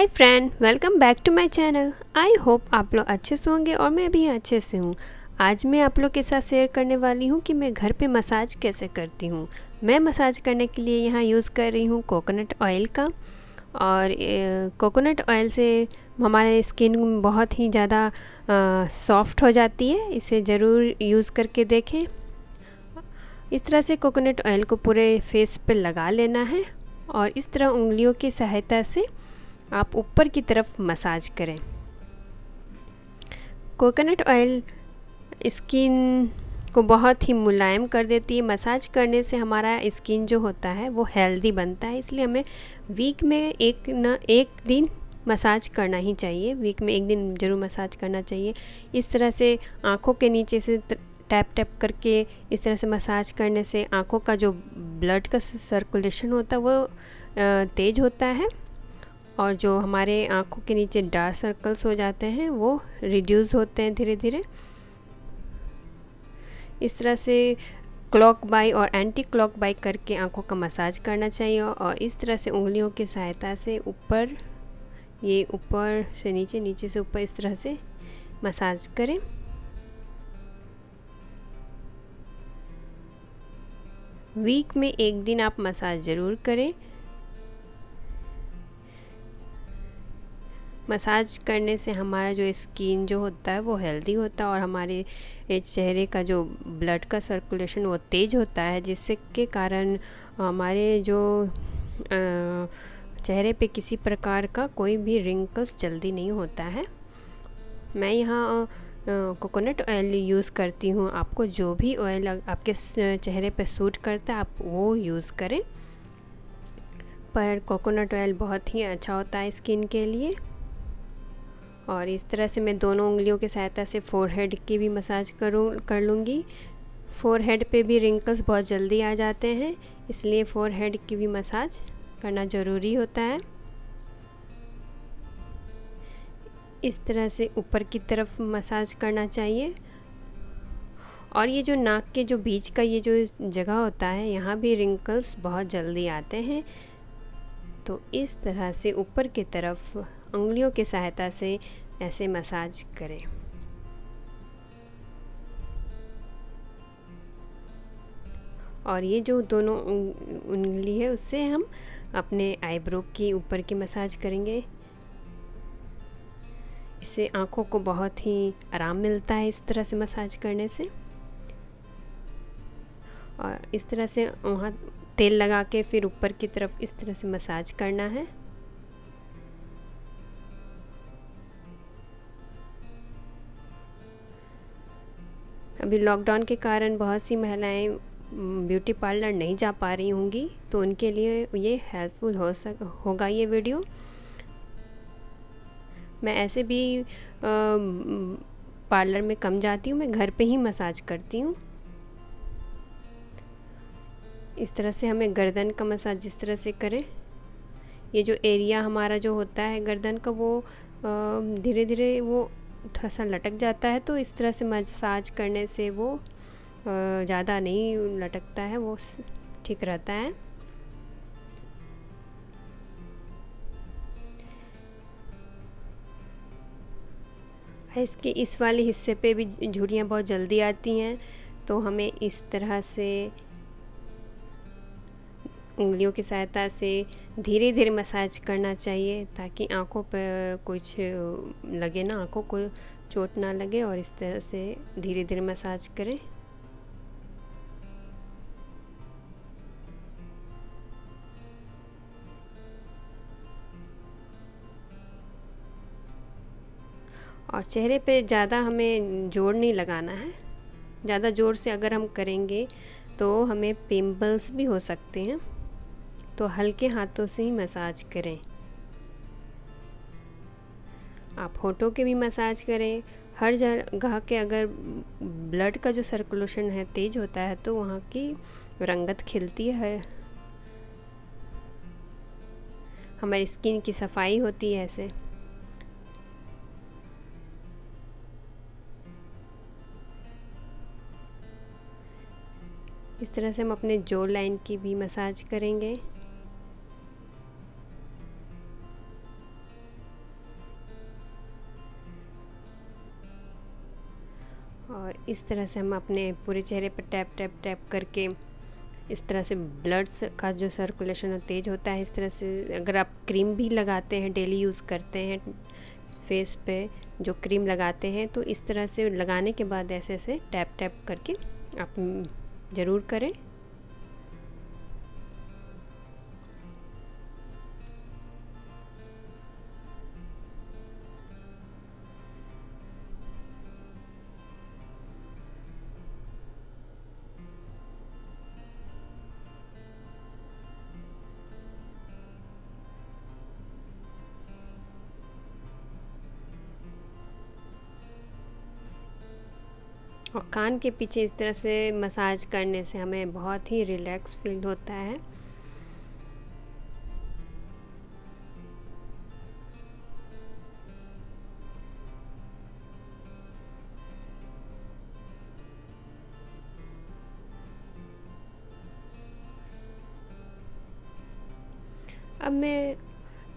Hi friend, welcome back to my channel. I hope आप लोग अच्छे से होंगे और मैं भी अच्छे से हूँ। आज मैं आप लोग के साथ शेयर करने वाली हूँ कि मैं घर पे मसाज कैसे करती हूँ। मैं मसाज करने के लिए यहाँ यूज़ कर रही हूँ कोकोनट ऑयल का। और कोकोनट ऑयल से हमारे स्किन बहुत ही ज़्यादा सॉफ्ट हो जाती है। इसे ज़रूर यूज़ करके देखें। इस तरह से कोकोनट ऑयल को पूरे फेस पे लगा लेना है और इस तरह उंगलियों की सहायता से आप ऊपर की तरफ मसाज करें। कोकोनट ऑयल स्किन को बहुत ही मुलायम कर देती है। मसाज करने से हमारा स्किन जो होता है वो हेल्दी बनता है, इसलिए हमें वीक में एक दिन मसाज करना ही चाहिए। वीक में एक दिन ज़रूर मसाज करना चाहिए। इस तरह से आँखों के नीचे से टैप टैप करके इस तरह से मसाज करने से आँखों का जो ब्लड का सर्कुलेशन होता है वो तेज़ होता है और जो हमारे आँखों के नीचे डार्क सर्कल्स हो जाते हैं वो रिड्यूस होते हैं धीरे धीरे। इस तरह से क्लॉक बाई और एंटी क्लॉक बाई करके आँखों का मसाज करना चाहिए और इस तरह से उंगलियों की सहायता से ऊपर से नीचे, नीचे से ऊपर इस तरह से मसाज करें। वीक में एक दिन आप मसाज ज़रूर करें। मसाज करने से हमारा जो स्किन जो होता है वो हेल्दी होता है और हमारे चेहरे का जो ब्लड का सर्कुलेशन वो तेज़ होता है, जिससे के कारण हमारे जो चेहरे पे किसी प्रकार का कोई भी रिंकल्स जल्दी नहीं होता है। मैं यहाँ कोकोनट ऑयल यूज़ करती हूँ। आपको जो भी ऑयल आपके चेहरे पे सूट करता है आप वो यूज़ करें, पर कोकोनट ऑयल बहुत ही अच्छा होता है स्किन के लिए। और इस तरह से मैं दोनों उंगलियों की सहायता से फोरहेड की भी मसाज कर लूँगी। फोरहेड पे भी रिंकल्स बहुत जल्दी आ जाते हैं, इसलिए फोरहेड की भी मसाज करना ज़रूरी होता है। इस तरह से ऊपर की तरफ मसाज करना चाहिए। और ये जो नाक के जो बीच का ये जो जगह होता है यहाँ भी रिंकल्स बहुत जल्दी आते हैं, तो इस तरह से ऊपर की तरफ उंगलियों की सहायता से ऐसे मसाज करें। और ये जो दोनों उंगली है उससे हम अपने आईब्रो की ऊपर की मसाज करेंगे। इससे आँखों को बहुत ही आराम मिलता है इस तरह से मसाज करने से। और इस तरह से वहाँ तेल लगा के फिर ऊपर की तरफ इस तरह से मसाज करना है। अभी लॉकडाउन के कारण बहुत सी महिलाएं ब्यूटी पार्लर नहीं जा पा रही होंगी, तो उनके लिए ये हेल्पफुल होगा ये वीडियो। मैं ऐसे भी पार्लर में कम जाती हूँ, मैं घर पे ही मसाज करती हूँ। इस तरह से हमें गर्दन का मसाज जिस तरह से करें, ये जो एरिया हमारा जो होता है गर्दन का वो धीरे धीरे वो थोड़ा सा लटक जाता है, तो इस तरह से मसाज करने से वो ज़्यादा नहीं लटकता है, वो ठीक रहता है। इसके इस वाले हिस्से पे भी झुर्रियाँ बहुत जल्दी आती हैं, तो हमें इस तरह से उंगलियों की सहायता से धीरे धीरे मसाज करना चाहिए ताकि आँखों पर कुछ लगे ना, आँखों को चोट ना लगे। और इस तरह से धीरे धीरे मसाज करें। और चेहरे पे ज़्यादा हमें जोर नहीं लगाना है। ज़्यादा ज़ोर से अगर हम करेंगे तो हमें पिंपल्स भी हो सकते हैं, तो हल्के हाथों से ही मसाज करें। आप होठों के भी मसाज करें। हर जगह के अगर ब्लड का जो सर्कुलेशन है तेज़ होता है तो वहाँ की रंगत खिलती है, हमारी स्किन की सफाई होती है। ऐसे इस तरह से हम अपने जो लाइन की भी मसाज करेंगे। इस तरह से हम अपने पूरे चेहरे पर टैप टैप टैप करके इस तरह से ब्लड का जो सर्कुलेशन तेज़ होता है। इस तरह से अगर आप क्रीम भी लगाते हैं, डेली यूज़ करते हैं, फेस पे जो क्रीम लगाते हैं, तो इस तरह से लगाने के बाद ऐसे ऐसे टैप टैप करके आप ज़रूर करें। और कान के पीछे इस तरह से मसाज करने से हमें बहुत ही रिलैक्स फील होता है। अब मैं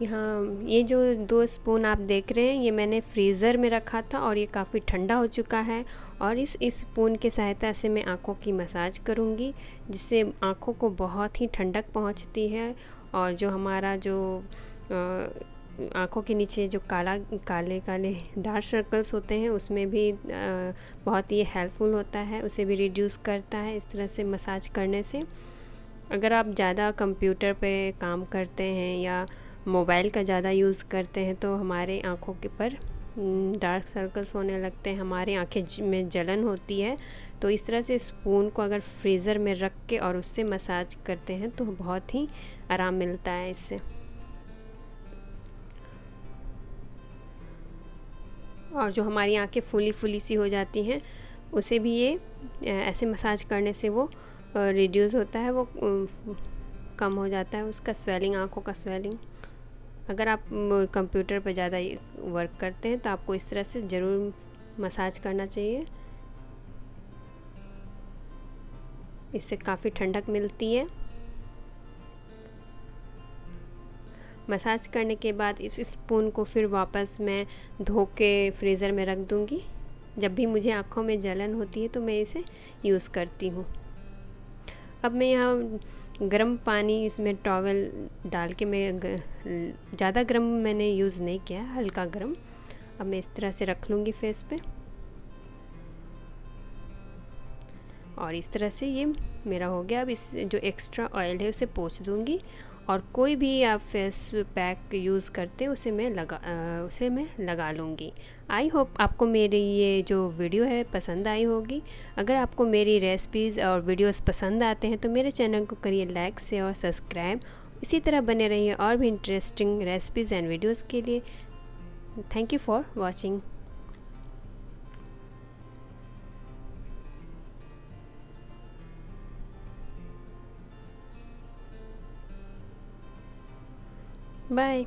यहाँ ये जो 2 स्पून आप देख रहे हैं, ये मैंने फ्रीज़र में रखा था और ये काफ़ी ठंडा हो चुका है। और इस स्पून की सहायता से मैं आँखों की मसाज करूँगी, जिससे आँखों को बहुत ही ठंडक पहुँचती है। और जो हमारा जो आँखों के नीचे जो काले काले डार्क सर्कल्स होते हैं, उसमें भी बहुत ही हेल्पफुल होता है, उसे भी रिड्यूस करता है इस तरह से मसाज करने से। अगर आप ज़्यादा कंप्यूटर पे काम करते हैं या मोबाइल का ज़्यादा यूज़ करते हैं, तो हमारे आँखों के पर डार्क सर्कल्स होने लगते हैं, हमारी आँखें में जलन होती है। तो इस तरह से स्पून को अगर फ्रीज़र में रख के और उससे मसाज करते हैं तो बहुत ही आराम मिलता है इससे। और जो हमारी आँखें फूली फूली सी हो जाती हैं, उसे भी ये ऐसे मसाज करने से वो रिड्यूस होता है, वो कम हो जाता है उसका स्वेलिंग, आँखों का स्वेलिंग। अगर आप कंप्यूटर पर ज़्यादा वर्क करते हैं तो आपको इस तरह से ज़रूर मसाज करना चाहिए, इससे काफ़ी ठंडक मिलती है। मसाज करने के बाद इस स्पून को फिर वापस मैं धो के फ्रीज़र में रख दूँगी। जब भी मुझे आँखों में जलन होती है तो मैं इसे यूज़ करती हूँ। अब मैं यहाँ गर्म पानी, इसमें टॉवल डाल के, मैं ज़्यादा गर्म मैंने यूज़ नहीं किया, हल्का गर्म। अब मैं इस तरह से रख लूँगी फेस पे, और इस तरह से ये मेरा हो गया। अब इस जो एक्स्ट्रा ऑयल है उसे पोंछ दूँगी, और कोई भी आप फेस पैक यूज़ करते हैं उसे मैं लगा लूँगी। आई होप आपको मेरी ये जो वीडियो है पसंद आई होगी। अगर आपको मेरी रेसिपीज़ और वीडियोस पसंद आते हैं तो मेरे चैनल को करिए लाइक, शेयर और सब्सक्राइब। इसी तरह बने रहिए और भी इंटरेस्टिंग रेसिपीज़ एंड वीडियोज़ के लिए। Thank you for watching. Bye.